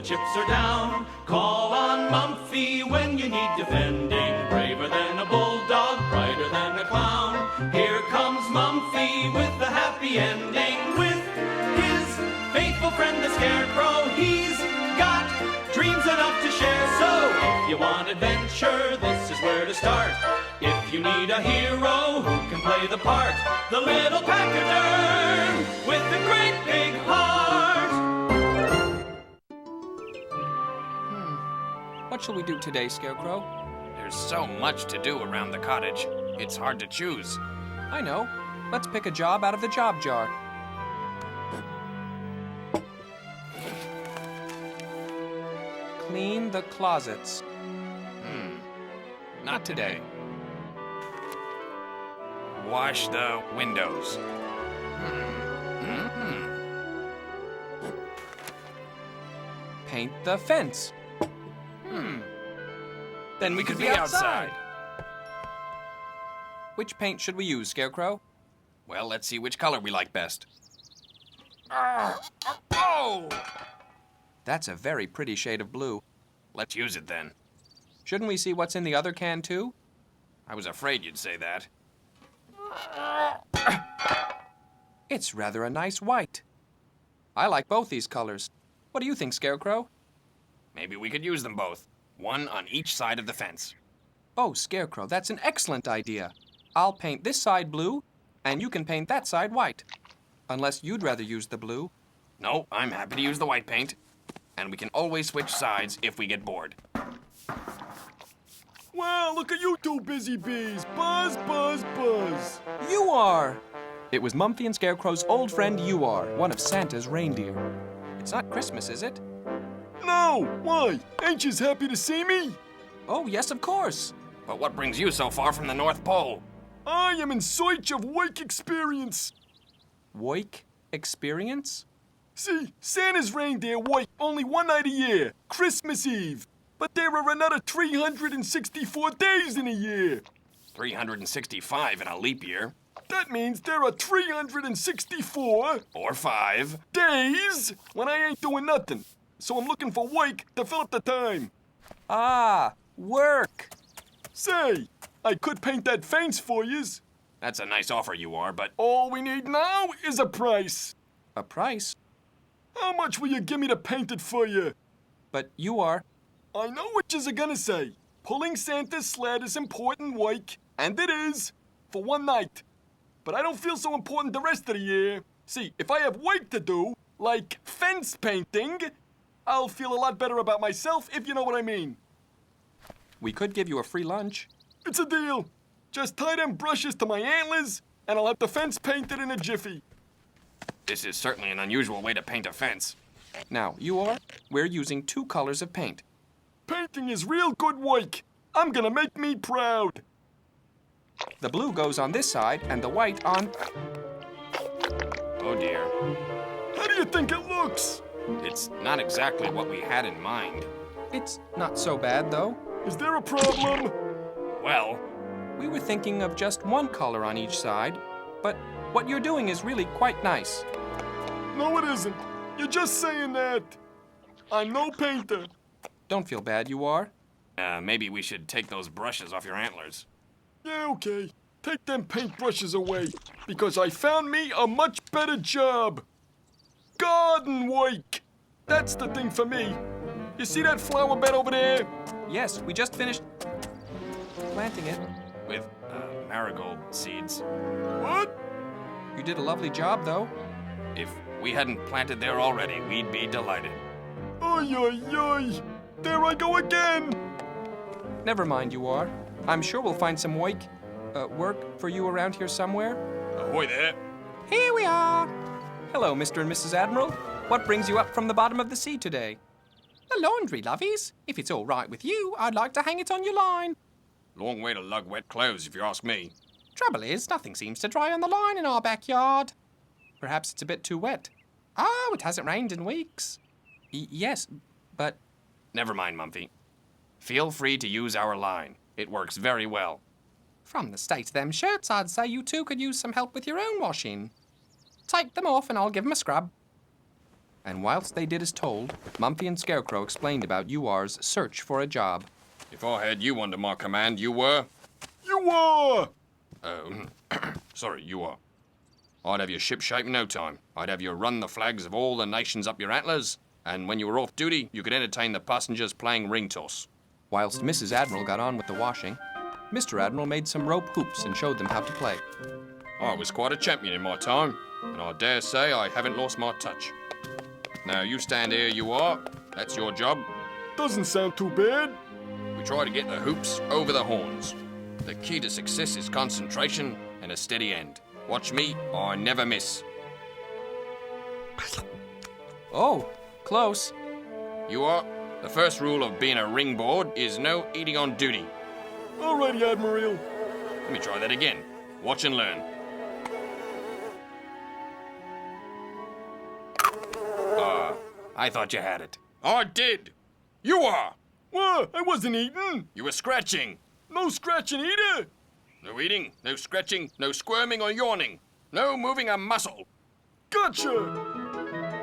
Chips are down. Call on Mumfie when you need defending. Braver than a bulldog, brighter than a clown. Here comes Mumfie with a happy ending. With his faithful friend the Scarecrow, he's got dreams enough to share. So if you want adventure, this is where to start. If you need a hero who can play the part, the little pachyderm with a great big heart. What shall we do today, Scarecrow? There's so much to do around the cottage. It's hard to choose. I know. Let's pick a job out of the job jar. Clean the closets. Not today. Wash the windows. Paint the fence. Then we could be outside. Which paint should we use, Scarecrow? Well, let's see which color we like best. Oh! That's a very pretty shade of blue. Let's use it then. Shouldn't we see what's in the other can, too? I was afraid you'd say that. It's rather a nice white. I like both these colors. What do you think, Scarecrow? Maybe we could use them both. One on each side of the fence. Oh, Scarecrow, that's an excellent idea. I'll paint this side blue, and you can paint that side white. Unless you'd rather use the blue. No, I'm happy to use the white paint. And we can always switch sides if we get bored. Wow, look at you two busy bees. Buzz, buzz, buzz. You are! It was Mumfie and Scarecrow's old friend You Are, one of Santa's reindeer. It's not Christmas, is it? No, why? Ain't you happy to see me? Oh, yes, of course. But what brings you so far from the North Pole? I am in search of work experience. Woik experience? See, Santa's reindeer work only one night a year, Christmas Eve. But there are another 364 days in a year. 365 in a leap year. That means there are 364 or 5 days when I ain't doing nothing. So I'm looking for work to fill up the time. Ah, work. Say, I could paint that fence for yous. That's a nice offer, You Are, but... All we need now is a price. A price? How much will you give me to paint it for you? But You Are... I know what yous are gonna say. Pulling Santa's sled is important work, and it is, for one night. But I don't feel so important the rest of the year. See, if I have work to do, like fence painting, I'll feel a lot better about myself, if you know what I mean. We could give you a free lunch. It's a deal. Just tie them brushes to my antlers, and I'll have the fence painted in a jiffy. This is certainly an unusual way to paint a fence. Now, You Are, we're using 2 colors of paint. Painting is real good work. I'm gonna make me proud. The blue goes on this side, and the white on... Oh, dear. How do you think it looks? It's not exactly what we had in mind. It's not so bad, though. Is there a problem? Well... We were thinking of just 1 color on each side, but what you're doing is really quite nice. No, it isn't. You're just saying that. I'm no painter. Don't feel bad, You Are. Maybe we should take those brushes off your antlers. Yeah, okay. Take them paintbrushes away, because I found me a much better job. Garden work. That's the thing for me. You see that flower bed over there? Yes, we just finished planting it. With, marigold seeds. What? You did a lovely job, though. If we hadn't planted there already, we'd be delighted. Oy, oy, oy. There I go again. Never mind, You Are. I'm sure we'll find some work for you around here somewhere. Ahoy there. Here we are. Hello, Mr. and Mrs. Admiral. What brings you up from the bottom of the sea today? The laundry, lovies. If it's all right with you, I'd like to hang it on your line. Long way to lug wet clothes, if you ask me. Trouble is, nothing seems to dry on the line in our backyard. Perhaps it's a bit too wet. Oh, it hasn't rained in weeks. Yes, But Never mind, Mumfie. Feel free to use our line. It works very well. from the state of them shirts, I'd say you two could use some help with your own washing. Take them off and I'll give 'em a scrub. And whilst they did as told, Mumfie and Scarecrow explained about UR's search for a job. If I had you under my command, you were... You are! Sorry, you are. I'd have your ship shape in no time. I'd have you run the flags of all the nations up your antlers, and when you were off duty, you could entertain the passengers playing ring toss. Whilst Mrs. Admiral got on with the washing, Mr. Admiral made some rope hoops and showed them how to play. I was quite a champion in my time, and I dare say I haven't lost my touch. Now, you stand here, you are. That's your job. Doesn't sound too bad. We try to get the hoops over the horns. The key to success is concentration and a steady end. Watch me, I never miss. Oh, close. You are. The first rule of being a ringboard is no eating on duty. Alrighty, Admiral. Let me try that again. Watch and learn. I thought you had it. I did. You are. What? I wasn't eating. You were scratching. No scratching either. No eating, no scratching, no squirming or yawning. No moving a muscle. Gotcha.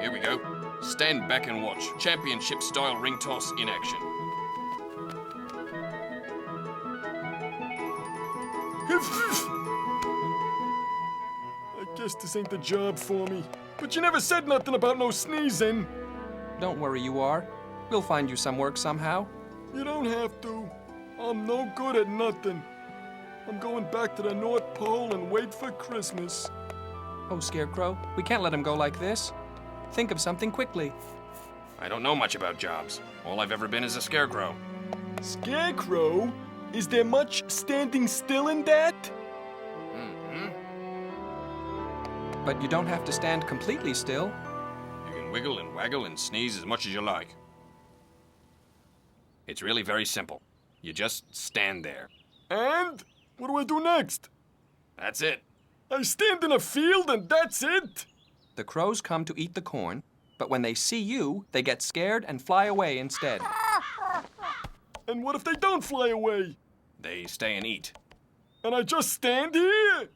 Here we go. Stand back and watch. Championship-style ring toss in action. I guess this ain't the job for me. But you never said nothing about no sneezing. Don't worry, UR. We'll find you some work somehow. You don't have to. I'm no good at nothing. I'm going back to the North Pole and wait for Christmas. Oh, Scarecrow, we can't let him go like this. Think of something quickly. I don't know much about jobs. All I've ever been is a scarecrow. Scarecrow? Is there much standing still in that? But you don't have to stand completely still. You can wiggle and waggle and sneeze as much as you like. It's really very simple. You just stand there. And? What do I do next? That's it. I stand in a field and that's it? The crows come to eat the corn, but when they see you, they get scared and fly away instead. And what if they don't fly away? They stay and eat. And I just stand here?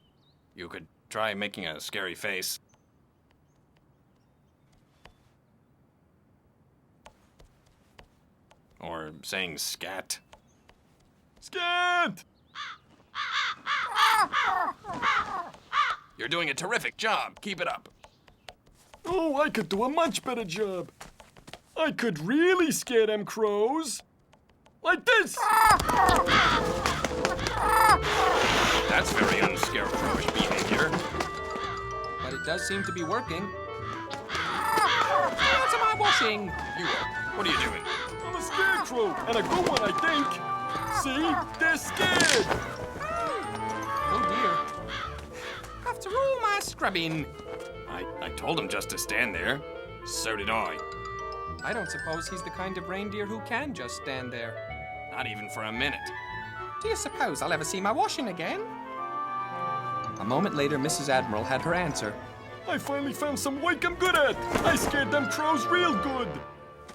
You could try making a scary face. Or saying scat. Scat! You're doing a terrific job. Keep it up. Oh, I could do a much better job. I could really scare them crows. Like this! That's very unscarecrowish behavior. But it does seem to be working. What am I washing? You what are you doing? I'm a scarecrow, and a good one, I think. See? They're scared. Oh dear. After all my scrubbing, I told him just to stand there. So did I. I don't suppose he's the kind of reindeer who can just stand there. Not even for a minute. Do you suppose I'll ever see my washing again? A moment later, Mrs. Admiral had her answer. I finally found some work I'm good at. I scared them crows real good.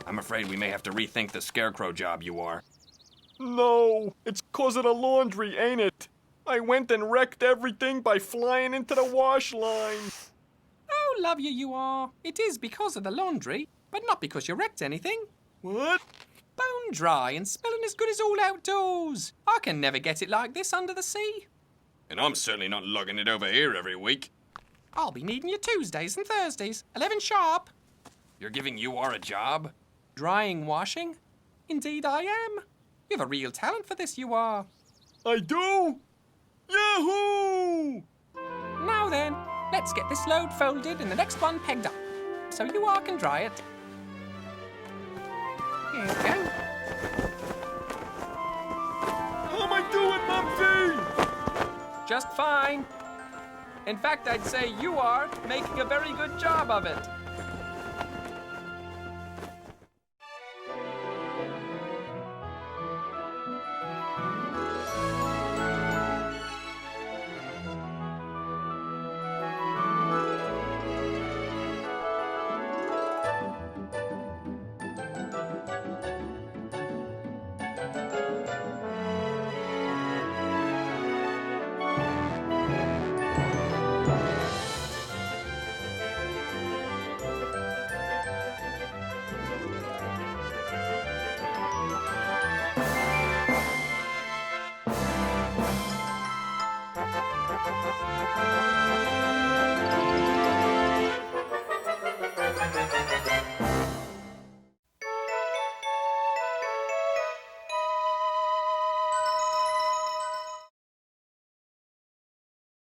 I'm afraid we may have to rethink the scarecrow job you are. No, it's 'cause of the laundry, ain't it? I went and wrecked everything by flying into the wash line. Oh, love you are. It is because of the laundry, but not because you wrecked anything. What? Bone dry and smelling as good as all outdoors. I can never get it like this under the sea. And I'm certainly not lugging it over here every week. I'll be needing you Tuesdays and Thursdays, 11 sharp. You're giving you a job? Drying washing? Indeed I am. You have a real talent for this, you are. I do? Yahoo! Now then, let's get this load folded and the next one pegged up, so you all can dry it. Here we go. How am I doing, Mumfie? Just fine. In fact, I'd say you are making a very good job of it.